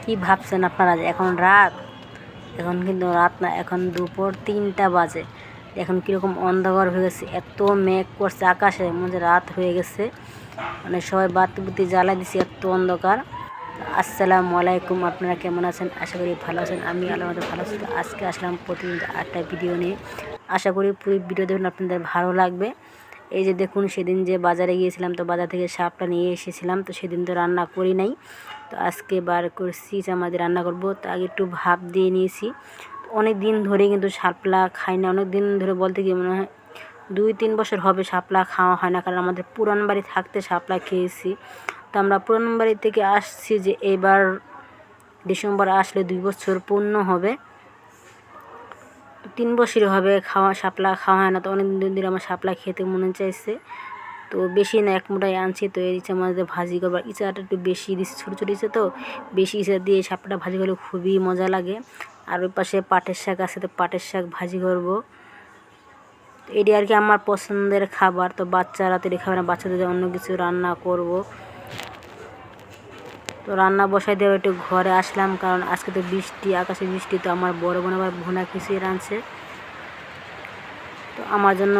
কি ভাবছেন আপনারা যে এখন রাত? এখন কিন্তু রাত না, এখন দুপুর 3টা বাজে। এখন কীরকম অন্ধকার হয়ে গেছে, এত মেঘ করছে আকাশে, মনে হচ্ছে রাত হয়ে গেছে। মানে সবাই বাতি বুতি জ্বালাই দিছে, এত অন্ধকার। আসসালামু আলাইকুম, আপনারা কেমন আছেন? আশা করি ভালো আছেন। আমি আল্লাহর ভালো আছি। তো আজকে আসলাম প্রতিদিন একটা ভিডিও নিয়ে। আশা করি পুরো ভিডিও দেখুন, আপনাদের ভালো লাগবে। এই যে দেখুন, সেদিন যে বাজারে গিয়েছিলাম, তো বাজার থেকে শাপলা নিয়ে এসেছিলাম। তো সেদিন তো রান্না করি নাই, তো আজকে বার করছি যে আমাদের রান্না করব। তো আগে একটু ভাপ দিয়ে নিয়েছি। অনেক দিন ধরে কিন্তু শাপলা খাই না, অনেক দিন ধরে বলতে গিয়ে মনে হয় 2-3 বছর হবে শাপলা খাওয়া হয় না। কারণ আমাদের পুরান বাড়ি থাকতে শাপলা খেয়েছি। তো আমরা পুরান বাড়ি থেকে আসছি যে এবার ডিসেম্বর আসলে 2 বছর পূর্ণ হবে। 3 বছর হবে শাপলা খাওয়া হয় না। তো অনেক দিন ধরে আমার শাপলা খেতে মনে চাইছে। তো বেশি না, 1 মুঠাই আনছি। তো এই ইচ্ছা মাঝে ভাজি করবার, ইচ্ছাটা একটু বেশি দিচ্ছি, ছোটো ছোটো ইচ্ছা তো বেশি ইচ্ছা দিয়ে শাপলাটা ভাজি করলে খুবই মজা লাগে। আর ওই পাশে পাটের শাক আছে, তো পাটের শাক ভাজি করব। এটি আর কি আমার পছন্দের খাবার। তো বাচ্চারা তো খাবে না, বাচ্চাদের অন্য কিছু রান্না করব। তো রান্না বসাই দেওয়া একটু ঘরে আসলাম, কারণ আজকে তো বৃষ্টি, আকাশে বৃষ্টি। তো আমার বড় বোন আবার ভুনা খিচুড়ি রাঁধছে, তো আমার জন্য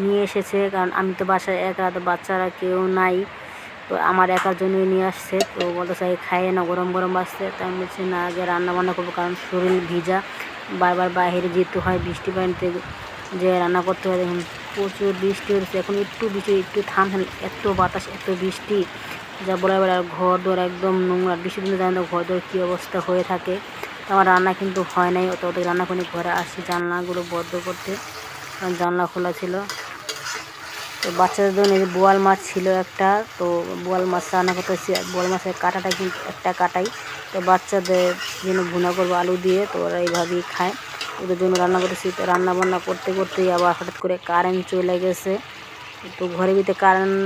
নিয়ে এসেছে। কারণ আমি তো বাসায় একা, তো বাচ্চারা কেউ নাই, তো আমার একার জন্যই নিয়ে আসছে। তো বলতে চাই খাইয়ে না, গরম গরম আসছে। তো আমি বলছি না, আগে রান্না বান্না করবো, কারণ শরীর ভিজা, বারবার বাইরে যেতে হয়, বৃষ্টি পানিতে যে রান্না করতে হয়। দেখুন প্রচুর বৃষ্টি হচ্ছে, এখন একটু বৃষ্টি একটু থামছে, এত বাতাস, এত বৃষ্টি, যা বলার বেলা। ঘর দোর একদম নোংরা, বৃষ্টির দিনে জানেন তো ঘর দোর কী অবস্থা হয়ে থাকে। তো আমার রান্না কিন্তু হয় নাই, অত রান্না করে ঘরে আসি জানলাগুলো বন্ধ করতে, কারণ জানলা খোলা ছিল। তো বাচ্চাদের জন্য এই যে বোয়াল মাছ ছিল একটা, তো বোয়াল মাছ রান্না করতেছি। বোয়াল মাছের কাঁটাটা কিন্তু একটা কাটাই, তো বাচ্চাদের জন্য ভুনা করবো আলু দিয়ে। তো ওরা এইভাবেই খায়, ওদের জন্য রান্না করতেছি। তো রান্না বান্না করতে করতেই আবার হঠাৎ করে কারেন্ট চলে গেছে। তো ঘরের ভিতরে কারেন্ট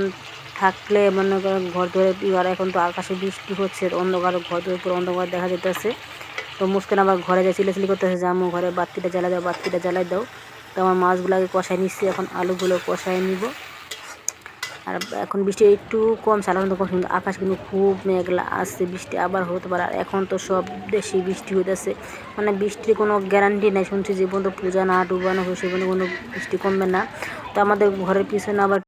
থাকলে মনে করেন ঘর ধরে, আর এখন তো আকাশে বৃষ্টি হচ্ছে, অন্ধকার, ঘর ধরে পুরো অন্ধকার দেখা যেতেছে। তো মুসকান আবার ঘরে যা চিলাচিলি করতেছে যে আম্মু ঘরে বাতিটা জ্বালাই দাও, বাতিটা জ্বালাই দাও। তো আমার মাছগুলোকে কষাই নিচ্ছি, এখন আলুগুলো কষাই নিব। আর এখন বৃষ্টি একটু কম, সাধারণত কম, কিন্তু আকাশ কিন্তু খুব মেঘলা আসছে, বৃষ্টি আবার হতে পারে। আর এখন তো সব দেশে বৃষ্টি হইতেছে, মানে বৃষ্টির কোনো গ্যারান্টি নেই। শুনছি যে পর্যন্ত পূজা না ডুবানো হয় সে পর্যন্ত কোনো বৃষ্টি কমবে না। তো আমাদের ঘরের পিছনে আবার